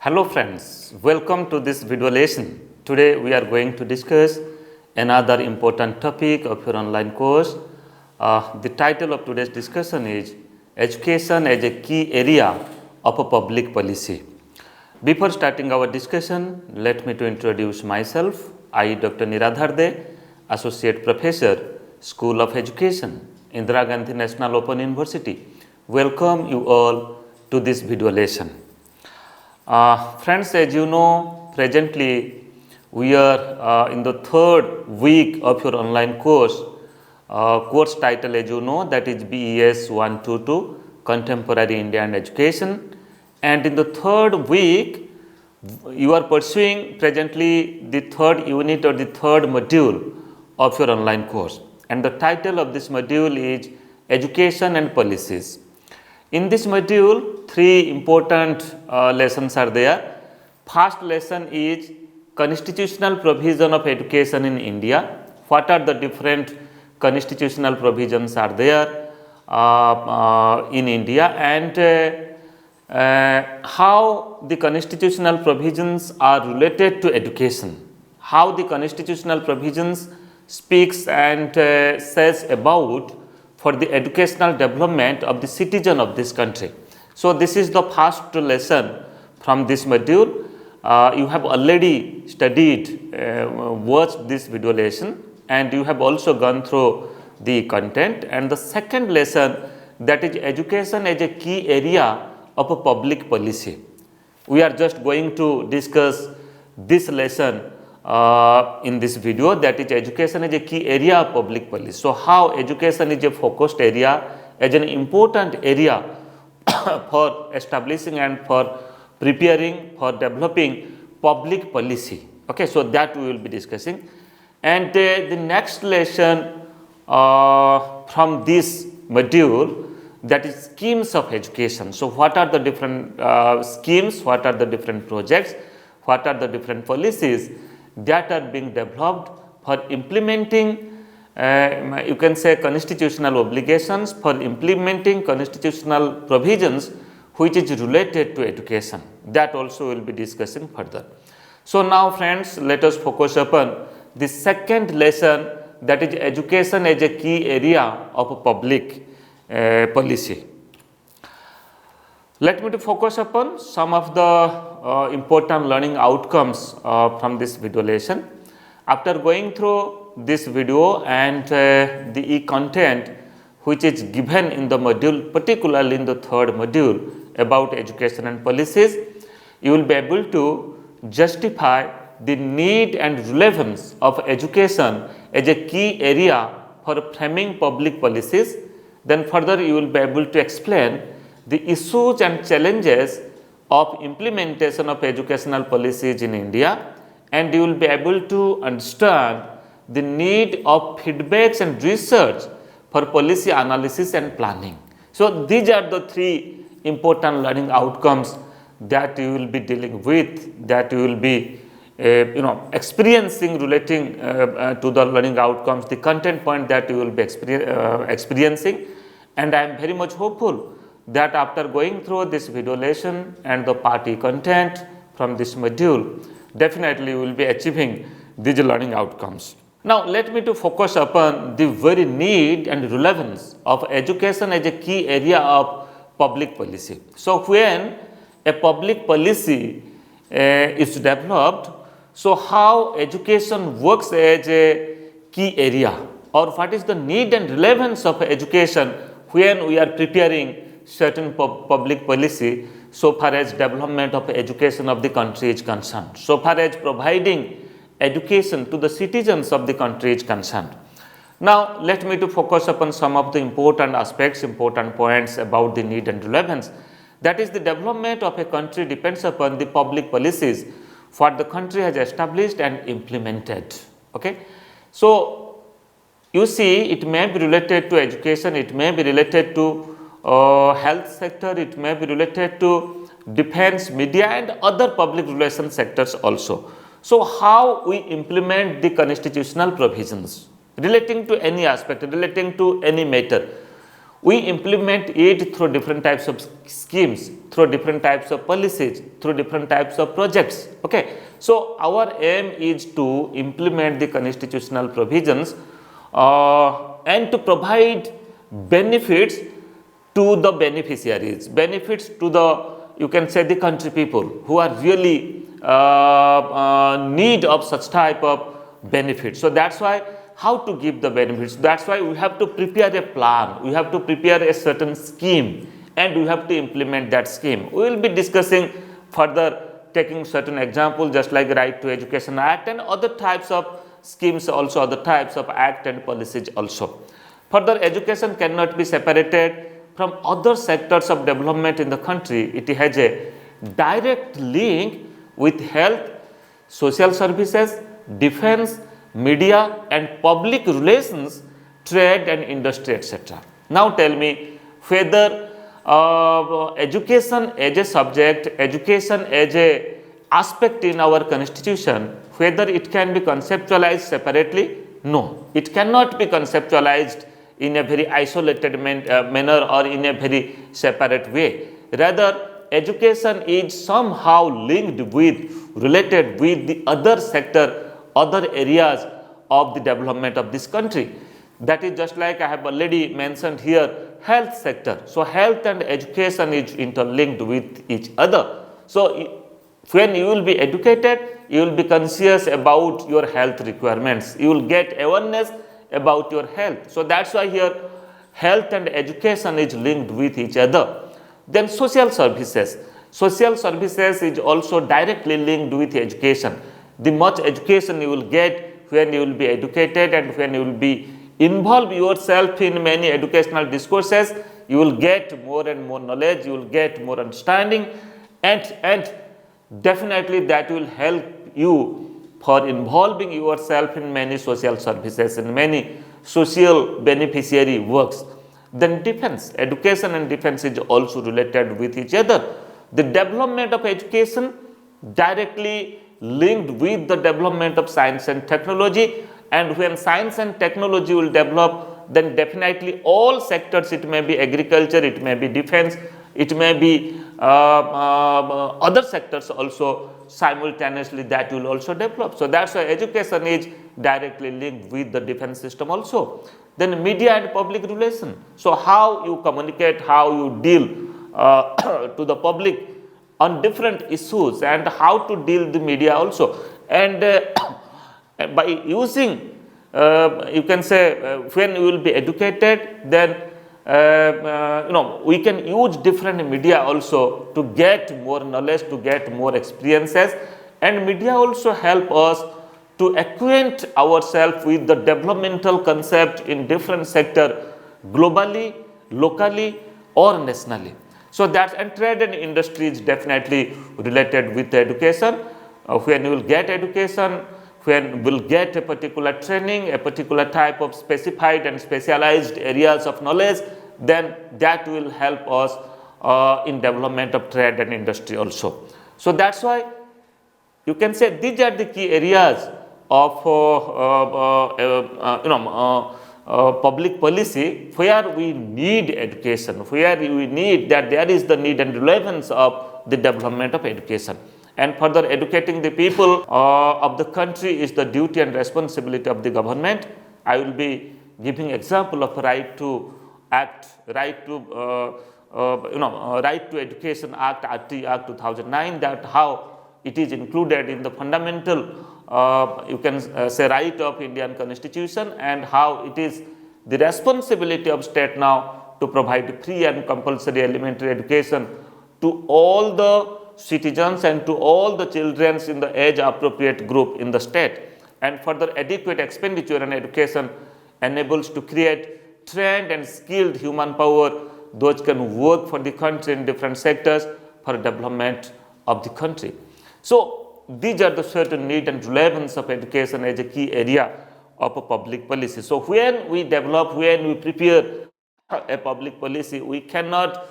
Hello friends, welcome to this video lesson. Today we are going to discuss another important topic of your online course. The title of today's discussion is Education as a Key Area of a Public Policy. Before starting our discussion, let me to introduce myself. I, Dr. Niradhar, Associate Professor, School of Education, Indira Gandhi National Open University. Welcome you all to this video lesson. Friends, as you know, presently we are in the third week of your online course. Course title, as you know, that is BES 122 Contemporary Indian Education. And in the third week, you are pursuing presently the third unit or the third module of your online course. And the title of this module is Education and Policies. In this module, three important lessons are there. First lesson is constitutional provision of education in India. What are the different constitutional provisions are there in India, and how the constitutional provisions are related to education. How the constitutional provisions speaks and says about for the educational development of the citizen of this country. So, this is the first lesson from this module. You have already studied, watched this video lesson, and you have also gone through the content. And the second lesson, that is education as a key area of a public policy. We are just going to discuss this lesson in this video, that is education is a key area of public policy. So, how education is a focused area, as an important area for establishing and for preparing for developing public policy. Okay, so that we will be discussing. And the next lesson from this module, that is schemes of education. So, what are the different schemes, what are the different projects, what are the different policies that are being developed for implementing, you can say, constitutional obligations, for implementing constitutional provisions which is related to education. That also we will be discussing further. So, now friends, let us focus upon the second lesson, that is education as a key area of a public policy. Let me to focus upon some of the important learning outcomes from this video lesson. After going through this video and the e-content which is given in the module, particularly in the third module about education and policies, you will be able to justify the need and relevance of education as a key area for framing public policies. Then further you will be able to explain the issues and challenges of implementation of educational policies in India, and you will be able to understand the need of feedbacks and research for policy analysis and planning. So, these are the three important learning outcomes that you will be dealing with, that you will be experiencing relating to the learning outcomes, the content point that you will be experiencing. And I am very much hopeful that after going through this video lesson and the party content from this module, definitely we will be achieving these learning outcomes. Now, let me to focus upon the very need and relevance of education as a key area of public policy. So, when a public policy is developed, so how education works as a key area, or what is the need and relevance of education when we are preparing certain public policy so far as development of education of the country is concerned, so far as providing education to the citizens of the country is concerned. Now, let me to focus upon some of the important aspects, important points about the need and relevance. That is, the development of a country depends upon the public policies what the country has established and implemented. Okay. So, you see, it may be related to education, it may be related to health sector, it may be related to defense, media and other public relations sectors also. So, how we implement the constitutional provisions relating to any aspect, relating to any matter. we implement it through different types of schemes, through different types of policies, through different types of projects. Okay. So, our aim is to implement the constitutional provisions and to provide benefits to the beneficiaries, benefits to the, you can say, the country people who are really need of such type of benefits. So, that is why how to give the benefits, that is why we have to prepare a plan, we have to prepare a certain scheme and we have to implement that scheme. We will be discussing further, taking certain examples just like Right to Education Act and other types of schemes, also other types of act and policies also. Further, education cannot be separated from other sectors of development in the country. It has a direct link with health, social services, defense, media and public relations, trade and industry, etc. Now tell me whether education as a subject, education as a aspect in our constitution, whether it can be conceptualized separately? No, it cannot be conceptualized in a very isolated manner or in a very separate way. Rather, education is somehow linked with, related with the other sector, other areas of the development of this country. That is just like I have already mentioned here, health sector. So, health and education is interlinked with each other. So, when you will be educated, you will be conscious about your health requirements. You will get awareness about your health. So, that is why here health and education is linked with each other. Then social services. Social services is also directly linked with education. The much education you will get when you will be educated and when you will be involve yourself in many educational discourses, you will get more and more knowledge, you will get more understanding and definitely that will help you for involving yourself in many social services and many social beneficiary works. Then defense, education and defense is also related with each other. The development of education directly linked with the development of science and technology, and when science and technology will develop, then definitely all sectors, it may be agriculture, it may be defense, it may be other sectors also simultaneously that will also develop. So, that is why education is directly linked with the defense system also. Then media and public relation. So, how you communicate, how you deal to the public on different issues and how to deal the media also. And by using, you can say when you will be educated, then we can use different media also to get more knowledge, to get more experiences, and media also help us to acquaint ourselves with the developmental concept in different sector globally, locally or nationally. So, that and trade and industry is definitely related with education. When you will get education, when we will get a particular training, a particular type of specified and specialized areas of knowledge, then that will help us in development of trade and industry also. So, that is why you can say these are the key areas of public policy where we need education, where we need that there is the need and relevance of the development of education. And further, educating the people of the country is the duty and responsibility of the government. I will be giving example of right to act, right to Right to Education Act, RT Act 2009, that how it is included in the fundamental you can say right of Indian Constitution, and how it is the responsibility of state now to provide free and compulsory elementary education to all the citizens and to all the children in the age appropriate group in the state. And further, adequate expenditure on education enables to create trained and skilled human power, those can work for the country in different sectors for development of the country. So, these are the certain need and relevance of education as a key area of a public policy. So, when we develop, when we prepare a public policy, we cannot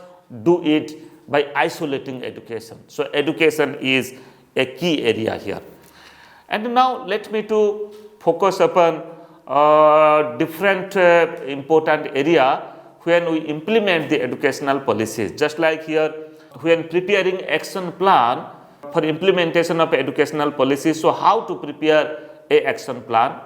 do it by isolating education. So, education is a key area here. And now, let me to focus upon different important area when we implement the educational policies. Just like here, when preparing action plan for implementation of educational policies, so how to prepare a action plan,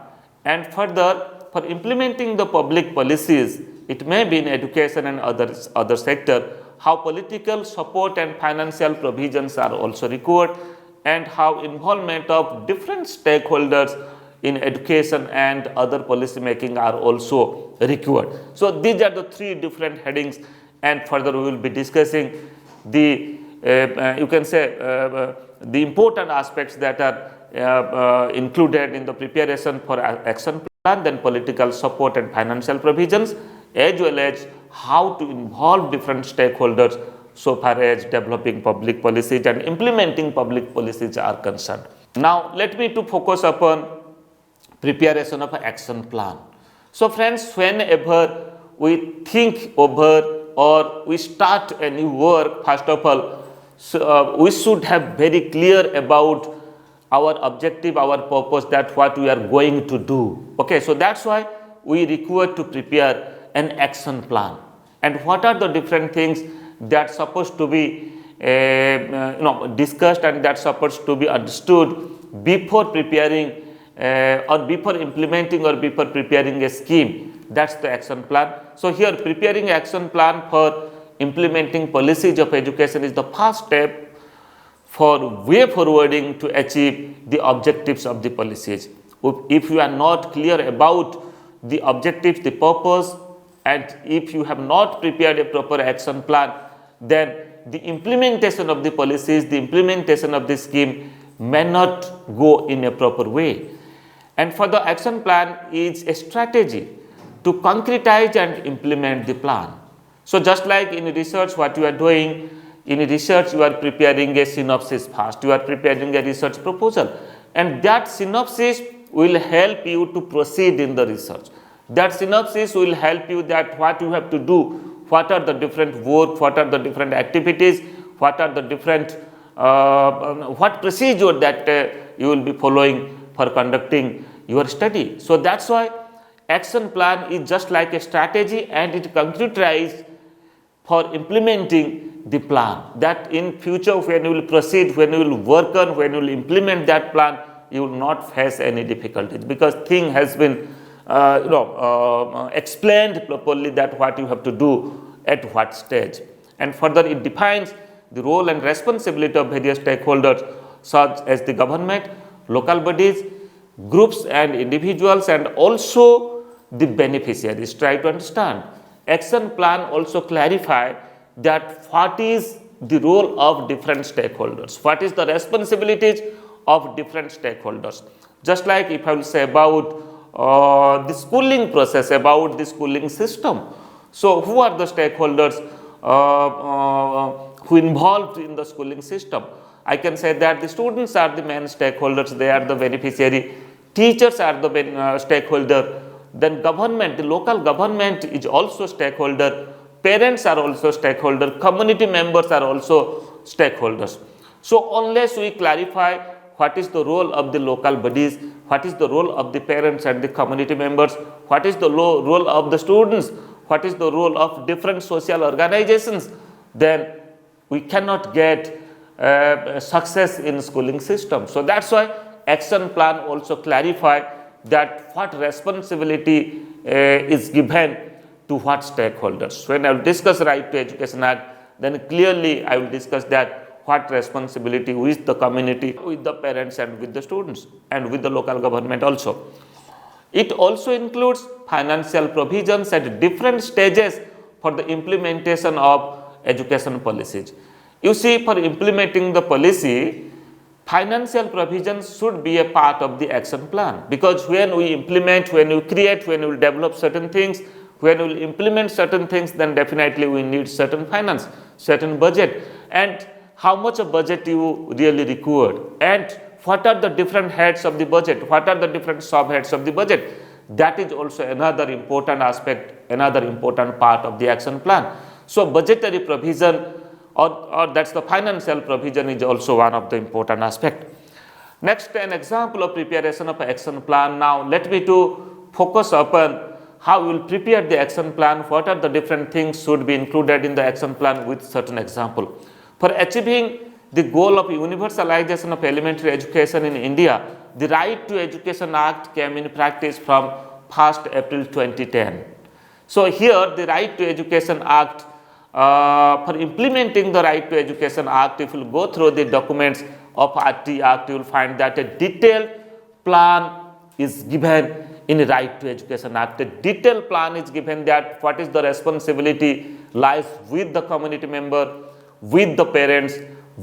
and further for implementing the public policies, it may be in education and other sector, how political support and financial provisions are also required, and how involvement of different stakeholders in education and other policy making are also required. So these are the three different headings, and further we will be discussing the you can say the important aspects that are included in the preparation for action plan, then political support and financial provisions, as well as how to involve different stakeholders so far as developing public policies and implementing public policies are concerned. Now let me to focus upon preparation of an action plan. So friends, whenever we think over or we start a new work, first of all, we should have very clear about our objective, our purpose, that what we are going to do. Okay, so that's why we require to prepare an action plan. And what are the different things that supposed to be discussed and that supposed to be understood before preparing or before implementing or before preparing a scheme. That's the action plan. So here, preparing action plan for implementing policies of education is the first step for way forwarding to achieve the objectives of the policies. If you are not clear about the objectives, the purpose, and if you have not prepared a proper action plan, then the implementation of the policies, the implementation of the scheme may not go in a proper way. And for the action plan is a strategy to concretize and implement the plan. So just like in research, what you are doing, in research you are preparing a synopsis first, you are preparing a research proposal, and that synopsis will help you to proceed in the research. That synopsis will help you that what you have to do, what are the different work, what are the different activities, what are the different what procedure that you will be following for conducting your study. So that's why action plan is just like a strategy, and it concretizes for implementing the plan, that in future when you will proceed, when you will work on, when you will implement that plan, you will not face any difficulties, because thing has been explained properly that what you have to do at what stage. And further, it defines the role and responsibility of various stakeholders such as the government, local bodies, groups and individuals, and also the beneficiaries. Try to understand. Action plan also clarify that what is the role of different stakeholders, what is the responsibilities of different stakeholders. Just like if I will say about the schooling process, about the schooling system. So who are the stakeholders who involved in the schooling system? I can say that the students are the main stakeholders, they are the beneficiary, teachers are the stakeholder, then government, the local government is also stakeholder, parents are also stakeholder, community members are also stakeholders. So unless we clarify what is the role of the local bodies, what is the role of the parents and the community members, what is the role of the students, what is the role of different social organizations, then we cannot get success in schooling system. So that's why action plan also clarify that what responsibility is given to what stakeholders. When I will discuss Right to Education Act, then clearly I will discuss that what responsibility with the community, with the parents and with the students and with the local government also. It also includes financial provisions at different stages for the implementation of education policies. You see, for implementing the policy, financial provisions should be a part of the action plan, because when we implement, when we create, when we develop certain things, when we implement certain things, then definitely we need certain finance, certain budget, and how much of budget you really require, and what are the different heads of the budget, what are the different sub-heads of the budget. That is also another important aspect, another important part of the action plan. So budgetary provision or that's the financial provision is also one of the important aspect. Next, an example of preparation of action plan. Now let me to focus upon how you will prepare the action plan, what are the different things should be included in the action plan with certain example. For achieving the goal of universalization of elementary education in India, the Right to Education Act came in practice from 1st April 2010. So here the Right to Education Act, for implementing the Right to Education Act, if you go through the documents of RT Act, you will find that a detailed plan is given in the Right to Education Act. A detailed plan is given that what is the responsibility lies with the community member, with the parents,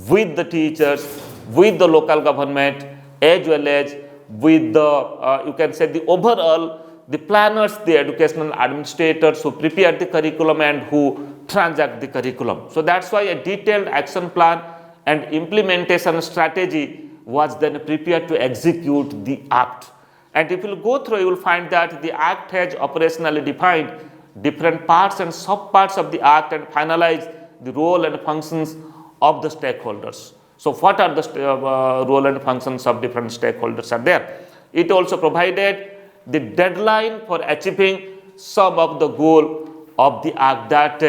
with the teachers, with the local government, as well as with the, you can say, the overall, the planners, the educational administrators who prepare the curriculum and who transact the curriculum. So that's why a detailed action plan and implementation strategy was then prepared to execute the act. And if you go through, you will find that the act has operationally defined different parts and sub-parts of the act and finalized the role and functions of the stakeholders. So what are the role and functions of different stakeholders are there? It also provided the deadline for achieving some of the goal of the act, that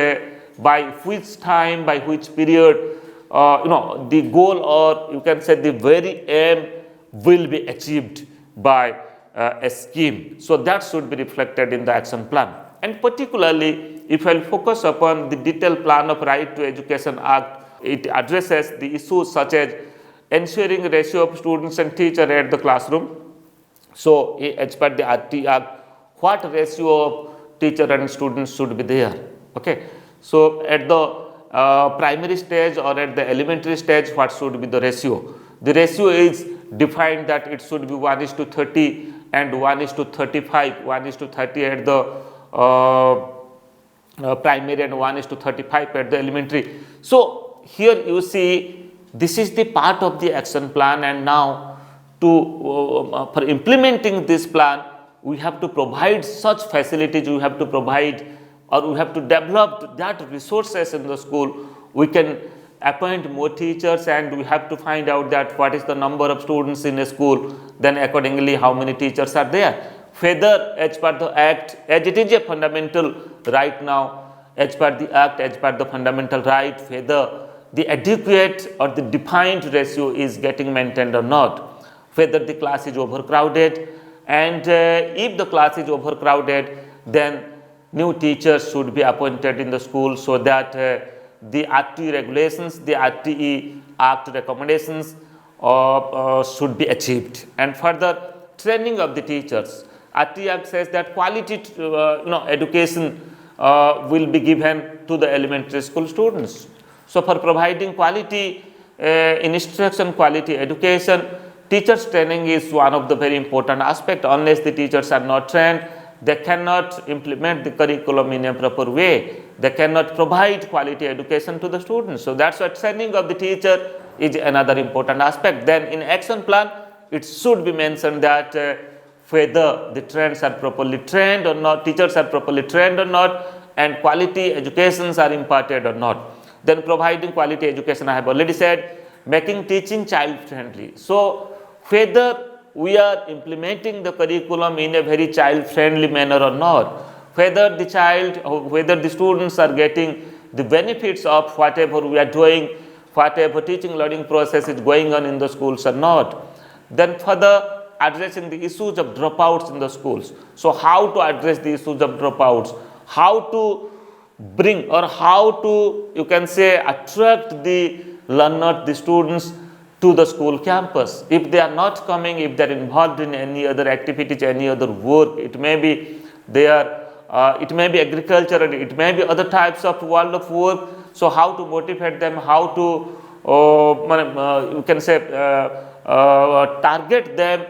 by which time, by which period, the goal, or you can say the very aim, will be achieved by a scheme. So that should be reflected in the action plan. And particularly, if I will focus upon the detailed plan of Right to Education Act, it addresses the issues such as ensuring ratio of students and teacher at the classroom. So as per the RT Act, what ratio of teacher and students should be there? Okay. So at the primary stage or at the elementary stage, what should be the ratio? The ratio is defined that it should be 1:30 and 1:35, 1:30 at the primary and 1:35 at the elementary. So here you see, this is the part of the action plan, and now to for implementing this plan, we have to provide such facilities, we have to provide, or we have to develop that resources in the school. We can appoint more teachers, and we have to find out that what is the number of students in a school, then accordingly how many teachers are there. Whether as per the act, as it is a fundamental right now, as per the act, as per the fundamental right, whether the adequate or the defined ratio is getting maintained or not, whether the class is overcrowded, and if the class is overcrowded, then new teachers should be appointed in the school, so that the RTE regulations, the RTE Act recommendations should be achieved. And further, training of the teachers. RTE Act says that quality education will be given to the elementary school students. So for providing quality instruction, quality education, teachers training is one of the very important aspects. Unless the teachers are not trained, they cannot implement the curriculum in a proper way. They cannot provide quality education to the students. So that's why training of the teacher is another important aspect. Then in action plan, it should be mentioned that whether the trainers are properly trained or not, teachers are properly trained or not, and quality educations are imparted or not. Then providing quality education, I have already said, making teaching child friendly. So whether we are implementing the curriculum in a very child friendly manner or not, whether the child or whether the students are getting the benefits of whatever we are doing, whatever teaching learning process is going on in the schools or not. Then further addressing the issues of dropouts in the schools. So how to address the issues of dropouts, how to bring, or how to, you can say, attract the learners, the students to the school campus. If they are not coming, if they are involved in any other activities, any other work, it may be it may be agriculture, it may be other types of world of work. So how to motivate them, how to you can say target them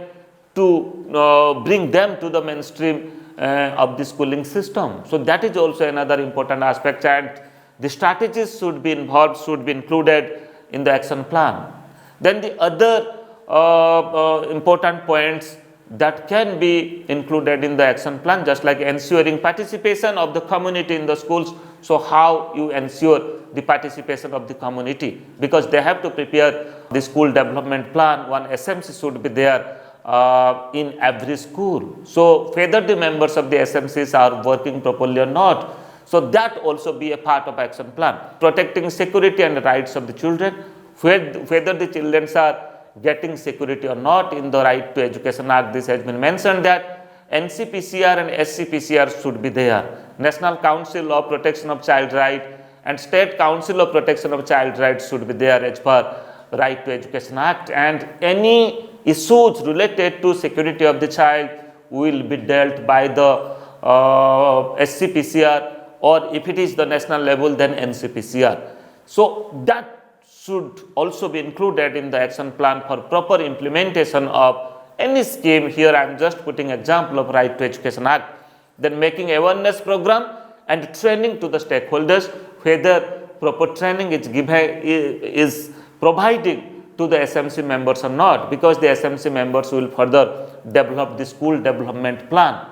to bring them to the mainstream of the schooling system. So that is also another important aspect, and the strategies should be involved, should be included in the action plan. Then the other important points that can be included in the action plan, just like ensuring participation of the community in the schools. So how you ensure the participation of the community, because they have to prepare the school development plan. One SMC should be there in every school. So whether the members of the SMCs are working properly or not, so that also be a part of action plan. Protecting security and rights of the children, whether the children are getting security or not. In the Right to Education Act, this has been mentioned that NCPCR and SCPCR should be there. National Council of Protection of Child Rights and State Council of Protection of Child Rights should be there as per Right to Education Act, and any issues related to security of the child will be dealt by the SCPCR, or if it is the national level, then NCPCR. So that should also be included in the action plan for proper implementation of any scheme. Here I am just putting example of Right to Education Act. Then making awareness program and training to the stakeholders, whether proper training is providing to the SMC members or not, because the SMC members will further develop the school development plan.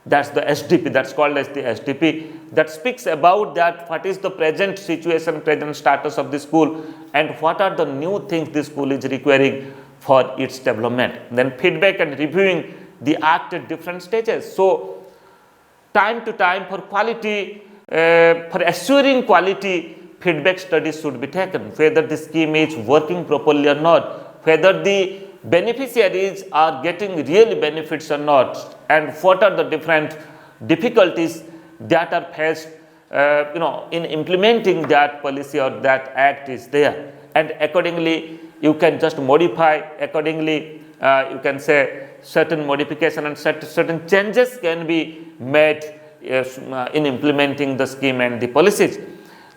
That's the SDP, that's called as the SDP, that speaks about that what is the present situation, present status of the school, and what are the new things the school is requiring for its development. Then feedback and reviewing the act at different stages. So time to time for quality, for assuring quality, feedback studies should be taken, whether the scheme is working properly or not, whether the beneficiaries are getting real benefits or not, and what are the different difficulties that are faced in implementing that policy or that act is there, and accordingly you can just modify accordingly. You can say certain modification and certain changes can be made in implementing the scheme and the policies.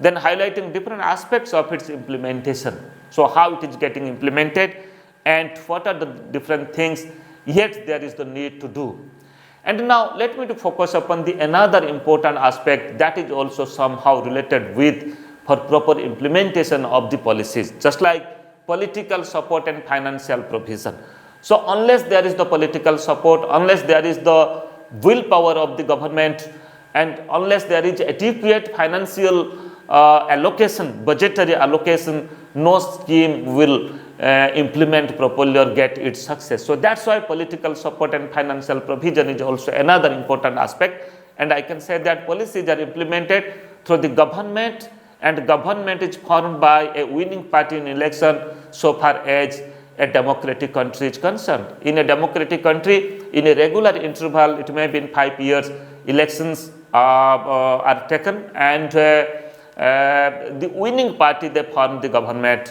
Then highlighting different aspects of its implementation. So how it is getting implemented and what are the different things yet there is the need to do. And now let me to focus upon the another important aspect that is also somehow related with for proper implementation of the policies, just like political support and financial provision. So unless there is the political support, unless there is the willpower of the government, and unless there is adequate financial allocation, budgetary allocation, no scheme will implement properly or get its success. So that's why political support and financial provision is also another important aspect, and I can say that policies are implemented through the government, and government is formed by a winning party in election so far as a democratic country is concerned. In a democratic country, in a regular interval, it may be in 5 years, elections are taken, and the winning party, they form the government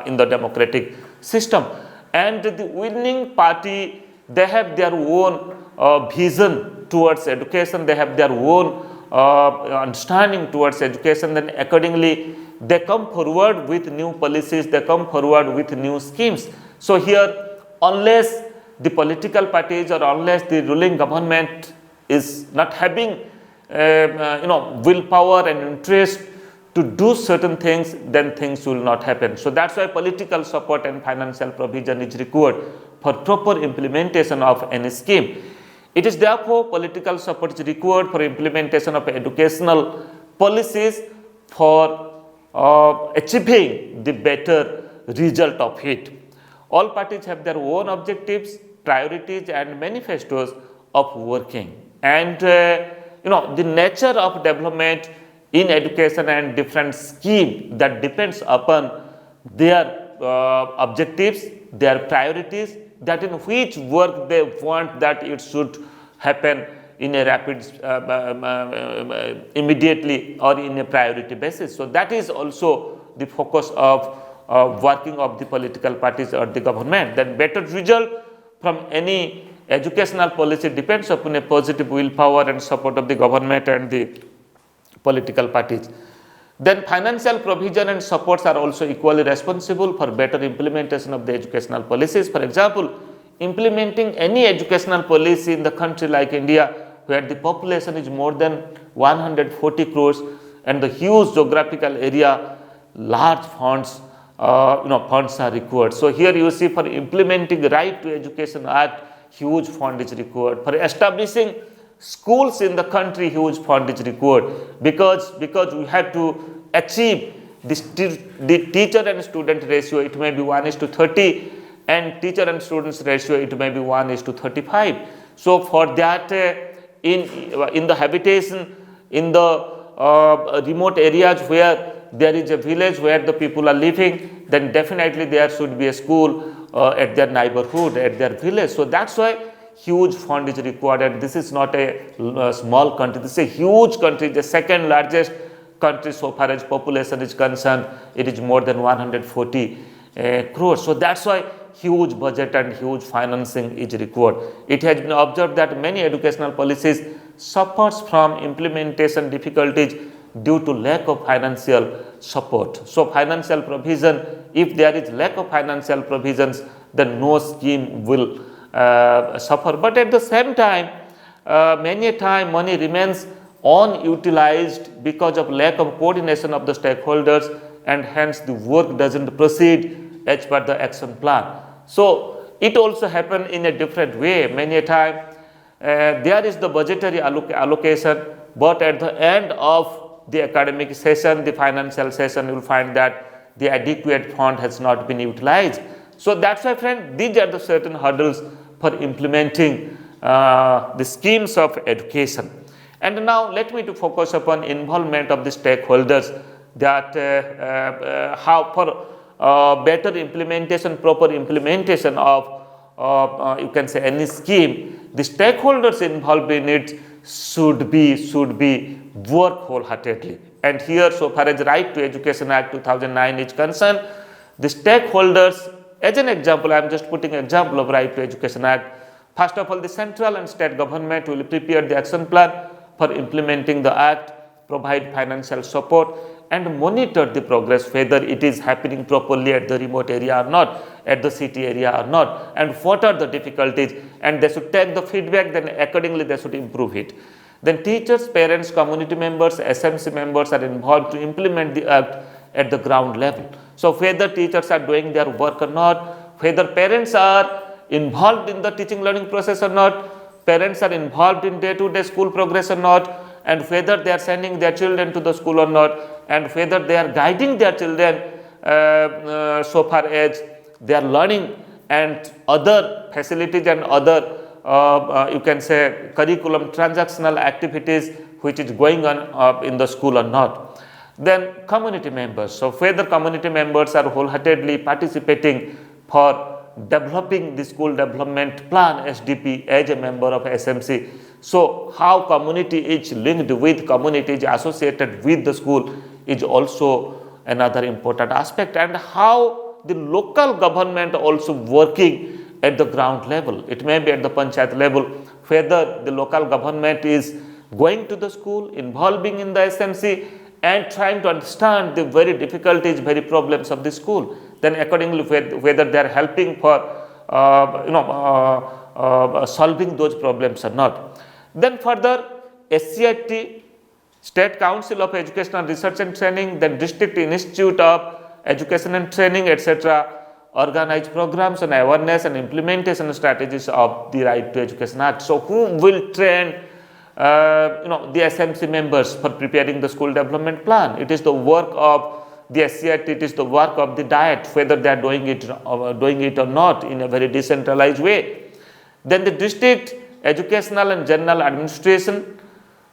in the democratic system, and the winning party, they have their own vision towards education, they have their own understanding towards education, then accordingly they come forward with new policies, they come forward with new schemes. So here, unless the political parties or unless the ruling government is not having willpower and interest to do certain things, then things will not happen. So that's why political support and financial provision is required for proper implementation of any scheme. It is therefore political support is required for implementation of educational policies for achieving the better result of it. All parties have their own objectives, priorities and manifestos of working, and the nature of development in education and different scheme that depends upon their objectives, their priorities, that in which work they want that it should happen in a rapid, immediately or in a priority basis. So that is also the focus of working of the political parties or the government. Then better result from any educational policy depends upon a positive willpower and support of the government and the political parties. Then financial provision and supports are also equally responsible for better implementation of the educational policies. For example, implementing any educational policy in the country like India, where the population is more than 140 crores and the huge geographical area, large funds are required. So here you see, for implementing the Right to Education Act, huge fund is required. For establishing schools in the country, huge fund is required, because we have to achieve the teacher and student ratio. It may be 1:30, and teacher and students ratio it may be 1:35. So for that in the habitation, in the remote areas where there is a village where the people are living, then definitely there should be a school at their neighborhood, at their village. So that's why huge fund is required. This is not a small country, this is a huge country, the second largest country so far as population is concerned. It is more than 140 crores. So that's why huge budget and huge financing is required. It has been observed that many educational policies suffers from implementation difficulties due to lack of financial support. So financial provision, if there is lack of financial provisions, then no scheme will suffer. But at the same time, many a time money remains unutilized because of lack of coordination of the stakeholders, and hence the work doesn't proceed as per the action plan. So it also happen in a different way. Many a time there is the budgetary allocation, but at the end of the academic session, the financial session, you will find that the adequate fund has not been utilized. So that's why, friend, these are the certain hurdles for implementing the schemes of education. And now let me to focus upon involvement of the stakeholders, that how for better implementation, proper implementation of you can say any scheme, the stakeholders involved in it should be work wholeheartedly. And here, so far as Right to Education Act 2009 is concerned, the stakeholders, as an example, I am just putting an example of Right to Education Act. First of all, the central and state government will prepare the action plan for implementing the act, provide financial support and monitor the progress, whether it is happening properly at the remote area or not, at the city area or not, and what are the difficulties, and they should take the feedback, then accordingly they should improve it. Then teachers, parents, community members, SMC members are involved to implement the act at the ground level. So whether teachers are doing their work or not, whether parents are involved in the teaching learning process or not, parents are involved in day-to-day school progress or not, and whether they are sending their children to the school or not, and whether they are guiding their children so far as they are learning and other facilities and other you can say curriculum transactional activities which is going on in the school or not. Then community members, so whether community members are wholeheartedly participating for developing the school development plan SDP as a member of SMC. So how community is linked with, community is associated with the school is also another important aspect, and how the local government also working at the ground level. It may be at the panchayat level, whether the local government is going to the school, involving in the SMC and trying to understand the very difficulties, very problems of the school. Then accordingly whether they are helping for solving those problems or not. Then further, SCIT, State Council of Educational Research and Training, then District Institute of Education and Training, etc., organize programs on awareness and implementation strategies of the Right to Education Act. So who will train the SMC members for preparing the school development plan? It is the work of the SCIT, it is the work of the Diet, whether they are doing it or not in a very decentralized way. Then the district educational and general administration,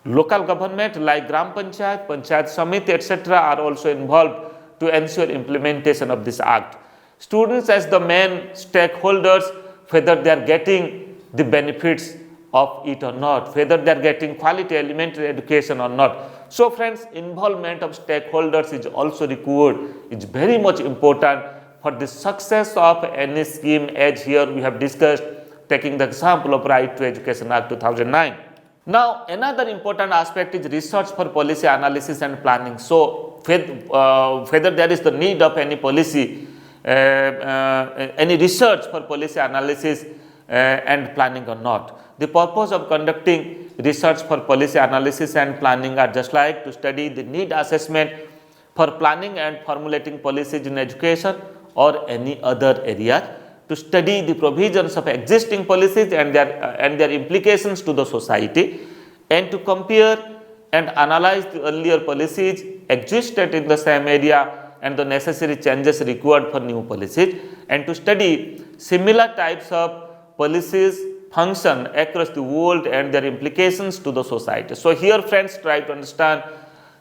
local government like Gram Panchayat, Panchayat Samiti, etc., are also involved to ensure implementation of this act. Students as the main stakeholders, whether they are getting the benefits of it or not, whether they are getting quality elementary education or not. So friends, involvement of stakeholders is also required, is very much important for the success of any scheme, as here we have discussed, taking the example of Right to Education Act 2009. Now another important aspect is research for policy analysis and planning. So whether there is the need of any policy, any research for policy analysis and planning or not. The purpose of conducting research for policy analysis and planning are just like to study the need assessment for planning and formulating policies in education or any other area, to study the provisions of existing policies and their implications to the society, and to compare and analyze the earlier policies existed in the same area and the necessary changes required for new policies, and to study similar types of policies function across the world and their implications to the society. So here friends, try to understand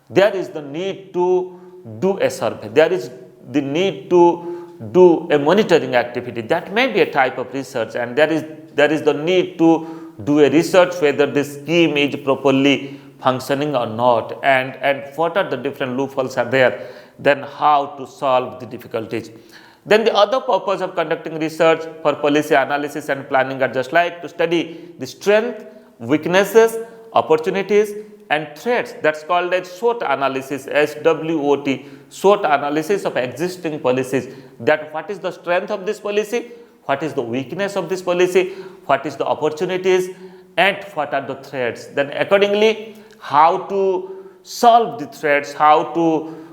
there is the need to do a survey, there is the need to do a monitoring activity, that may be a type of research, and there is the need to do a research whether this scheme is properly functioning or not, and what are the different loopholes are there, then how to solve the difficulties. Then the other purpose of conducting research for policy analysis and planning are just like to study the strength, weaknesses, opportunities and threats. That's called as SWOT analysis, SWOT, SWOT analysis of existing policies. That what is the strength of this policy, what is the weakness of this policy, what is the opportunities and what are the threats. Then accordingly, how to solve the threats, how to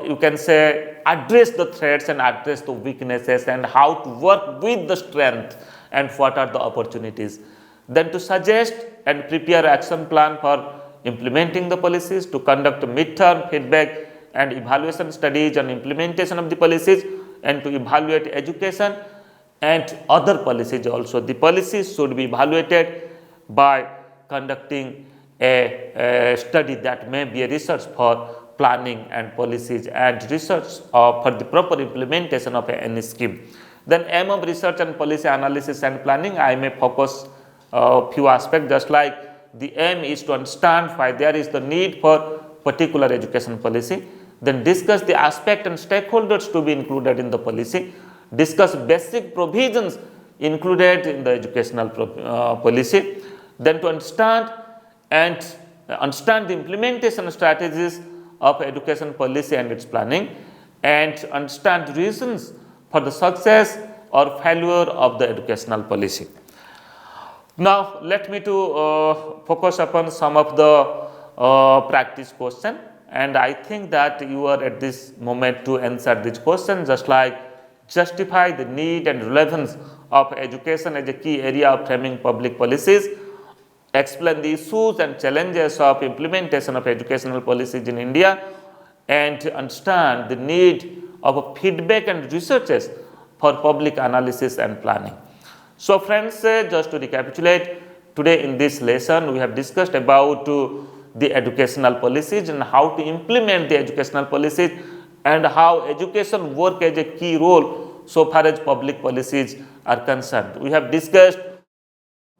you can say address the threats and address the weaknesses, and how to work with the strength and what are the opportunities. Then to suggest and prepare action plan for implementing the policies, to conduct midterm feedback and evaluation studies on implementation of the policies, and to evaluate education and other policies also. The policies should be evaluated by conducting a study, that may be a research for planning and policies and research for the proper implementation of any scheme. Then aim of research and policy analysis and planning, I may focus few aspects, just like the aim is to understand why there is the need for particular education policy, then discuss the aspect and stakeholders to be included in the policy, discuss basic provisions included in the educational policy, then to understand the implementation strategies of education policy and its planning, and understand reasons for the success or failure of the educational policy. Now let me to focus upon some of the practice question, and I think that you are at this moment to answer this question, just like justify the need and relevance of education as a key area of framing public policies, explain the issues and challenges of implementation of educational policies in India, and understand the need of feedback and researches for public analysis and planning. So friends, just to recapitulate, today in this lesson we have discussed about the educational policies and how to implement the educational policies, and how education work as a key role so far as public policies are concerned. We have discussed,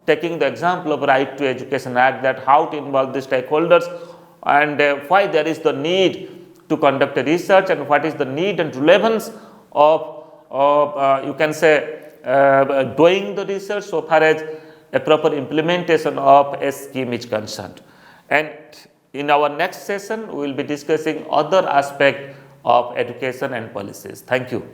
taking the example of Right to Education Act, that how to involve the stakeholders, and why there is the need to conduct a research, and what is the need and relevance of you can say doing the research so far as a proper implementation of a scheme is concerned. And in our next session we will be discussing other aspect of education and policies. Thank you.